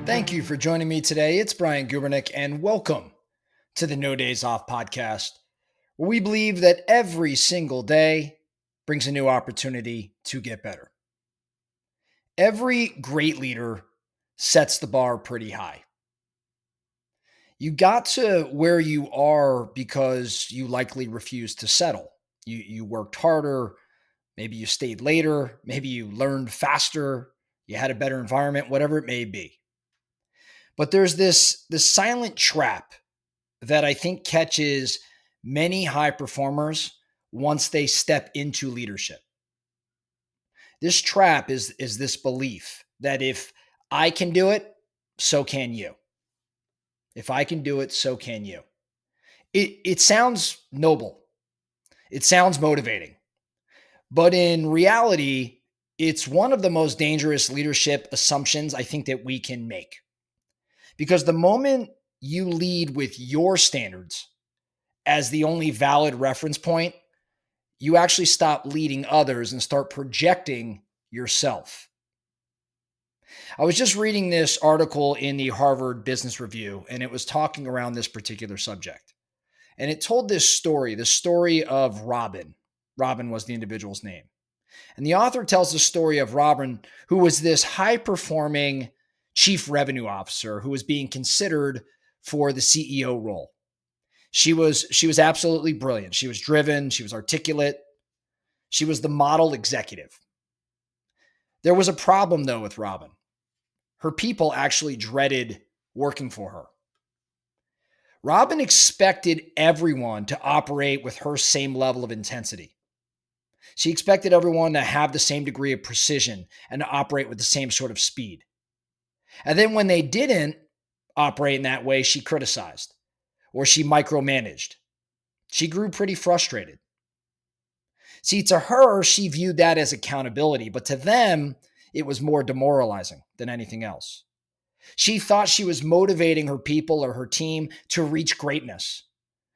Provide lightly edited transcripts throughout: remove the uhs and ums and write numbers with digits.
Thank you for joining me today. It's Brian Gubernick, and welcome to the No Days Off podcast, where we believe that every single day brings a new opportunity to get better. Every great leader sets the bar pretty high. You got to where you are because you likely refused to settle. You worked harder, maybe you stayed later, maybe you learned faster, you had a better environment, whatever it may be. But there's this silent trap that I think catches many high performers once they step into leadership. This trap is this belief that if I can do it, so can you. If I can do it, so can you. It sounds noble. It sounds motivating. But in reality, it's one of the most dangerous leadership assumptions I think that we can make. Because the moment you lead with your standards as the only valid reference point, you actually stop leading others and start projecting yourself. I was just reading this article in the Harvard Business Review, and it was talking around this particular subject. And it told this story, the story of Robin. Robin was the individual's name. And the author tells the story of Robin, who was this high-performing chief revenue officer who was being considered for the CEO role. She was absolutely brilliant. She was driven. She was articulate. She was the model executive. There was a problem, though, with Robin. Her people actually dreaded working for her. Robin expected everyone to operate with her same level of intensity. She expected everyone to have the same degree of precision and to operate with the same sort of speed. And then when they didn't operate in that way, she criticized or she micromanaged. She grew pretty frustrated. See, to her, she viewed that as accountability, but to them, it was more demoralizing than anything else. She thought she was motivating her people or her team to reach greatness.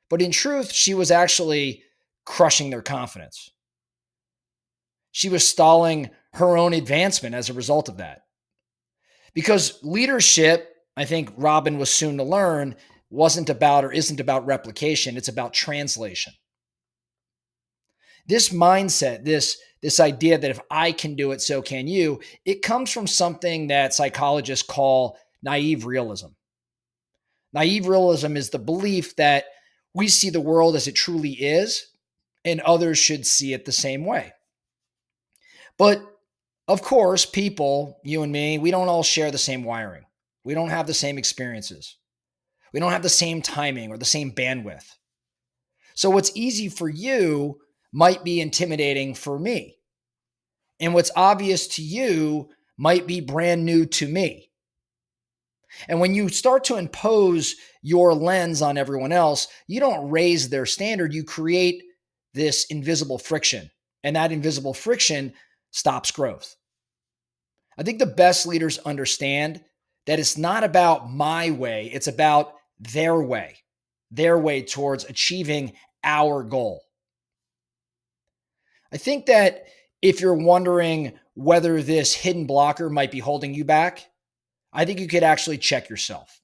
But in truth, she was actually crushing their confidence. She was stalling her own advancement as a result of that. Because leadership, I think Robin was soon to learn, wasn't about or isn't about replication, it's about translation. This mindset, this idea that if I can do it, so can you, it comes from something that psychologists call naive realism. Naive realism is the belief that we see the world as it truly is, and others should see it the same way. But of course, people, you and me, we don't all share the same wiring. We don't have the same experiences. We don't have the same timing or the same bandwidth. So what's easy for you might be intimidating for me. And what's obvious to you might be brand new to me. And when you start to impose your lens on everyone else, you don't raise their standard, you create this invisible friction. And that invisible friction stops growth. I think the best leaders understand that it's not about my way, it's about their way towards achieving our goal. I think that if you're wondering whether this hidden blocker might be holding you back, I think you could actually check yourself.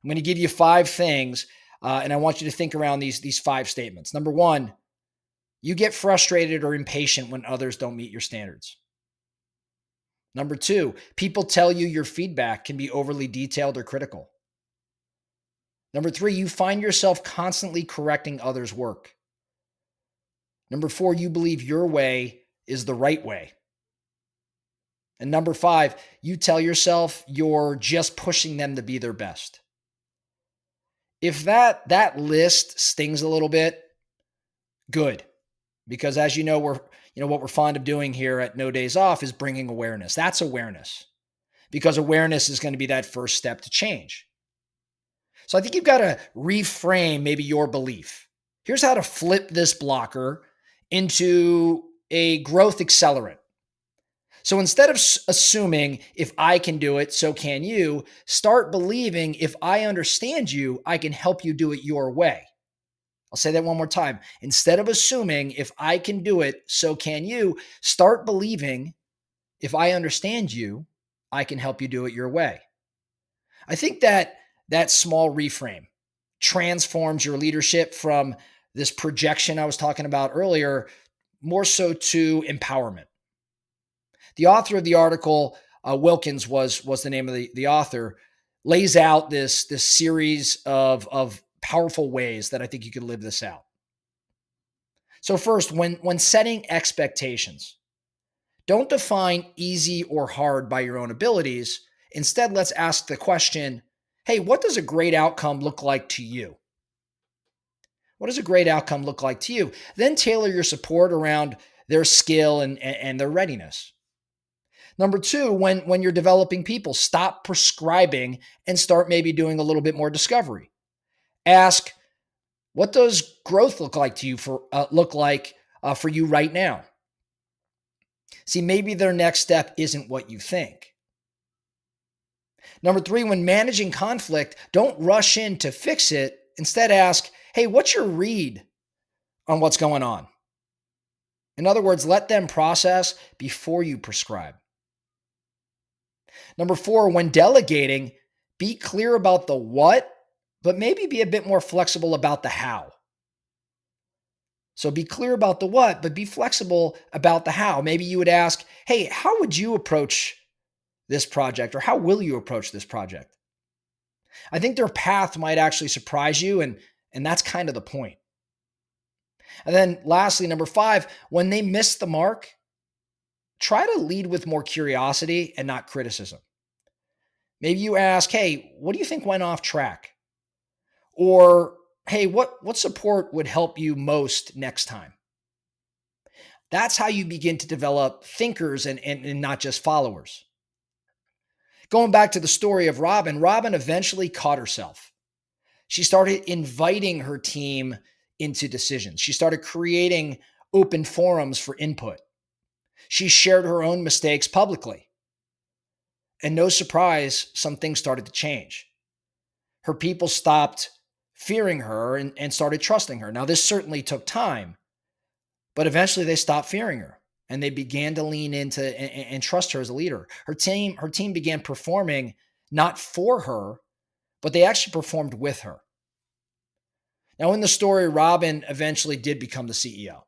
I'm going to give you 5 things, and I want you to think around these 5 statements. Number 1, you get frustrated or impatient when others don't meet your standards. Number 2, people tell you your feedback can be overly detailed or critical. Number 3, you find yourself constantly correcting others' work. Number 4, you believe your way is the right way. And number 5, you tell yourself you're just pushing them to be their best. If that list stings a little bit, good. Because as you know, what we're fond of doing here at No Days Off is bringing awareness. That's awareness. Because awareness is going to be that first step to change. So I think you've got to reframe maybe your belief. Here's how to flip this blocker into a growth accelerant. So instead of assuming if I can do it, so can you, start believing if I understand you, I can help you do it your way. I'll say that one more time. Instead of assuming if I can do it, so can you, start believing If I understand you, I can help you do it your way. I think that that small reframe transforms your leadership from this projection I was talking about earlier, more so to empowerment. The author of the article, Wilkins was the name of the author, lays out this series of powerful ways that I think you could live this out. So first, when setting expectations, don't define easy or hard by your own abilities. Instead, let's ask the question, hey, what does a great outcome look like to you? What does a great outcome look like to you? Then tailor your support around their skill and their readiness. Number two, when you're developing people, stop prescribing and start maybe doing a little bit more discovery. Ask, what does growth look like for you right now? See, maybe their next step isn't what you think. Number three, when managing conflict, don't rush in to fix it. Instead, ask, hey, what's your read on what's going on? In other words, let them process before you prescribe. Number four, when delegating, be clear about the what, but maybe be a bit more flexible about the how. So be clear about the what, but be flexible about the how. Maybe you would ask, hey, how would you approach this project, or how will you approach this project? I think their path might actually surprise you, and that's kind of the point. And then lastly, number five, when they miss the mark, try to lead with more curiosity and not criticism. Maybe you ask, hey, what do you think went off track? Or, hey, what support would help you most next time? That's how you begin to develop thinkers and not just followers. Going back to the story of Robin eventually caught herself. She started inviting her team into decisions. She started creating open forums for input. She shared her own mistakes publicly. And no surprise, some things started to change. Her people stopped fearing her and started trusting her. Now, this certainly took time, but eventually they stopped fearing her and they began to lean into and trust her as a leader. Her team began performing not for her, but they actually performed with her. Now, in the story, Robin eventually did become the CEO.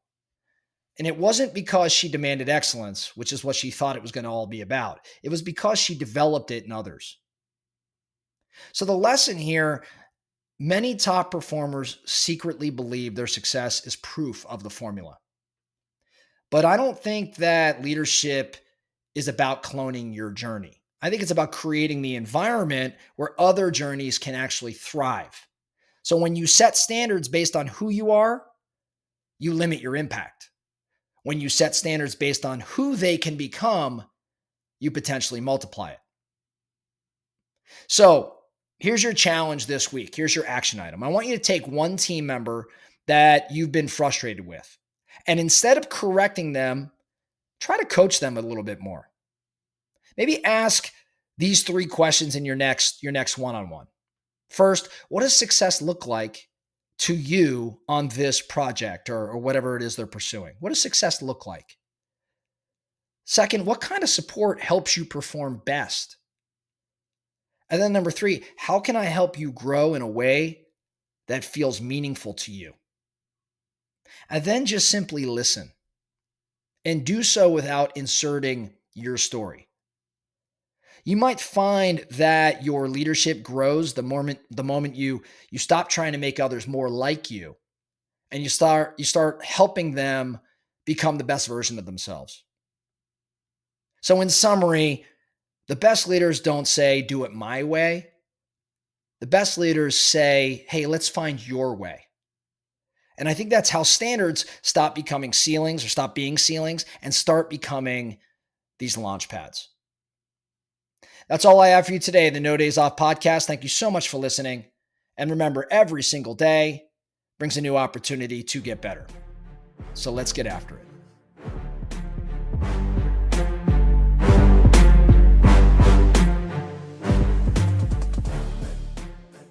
And it wasn't because she demanded excellence, which is what she thought it was going to all be about. It was because she developed it in others. So the lesson here, many top performers secretly believe their success is proof of the formula. But I don't think that leadership is about cloning your journey. I think it's about creating the environment where other journeys can actually thrive. So when you set standards based on who you are, you limit your impact. When you set standards based on who they can become, you potentially multiply it. So here's your challenge this week. Here's your action item. I want you to take one team member that you've been frustrated with, and instead of correcting them, try to coach them a little bit more. Maybe ask these three questions in your next one-on-one. First, what does success look like to you on this project or whatever it is they're pursuing? What does success look like? Second, what kind of support helps you perform best? And then number three, how can I help you grow in a way that feels meaningful to you? And then just simply listen and do so without inserting your story. You might find that your leadership grows the moment you stop trying to make others more like you and you start helping them become the best version of themselves. So in summary, the best leaders don't say do it my way. The best leaders say, "Hey, let's find your way." And I think that's how standards stop becoming ceilings or stop being ceilings and start becoming these launch pads. That's all I have for you today, the No Days Off podcast. Thank you so much for listening. And remember, every single day brings a new opportunity to get better. So let's get after it.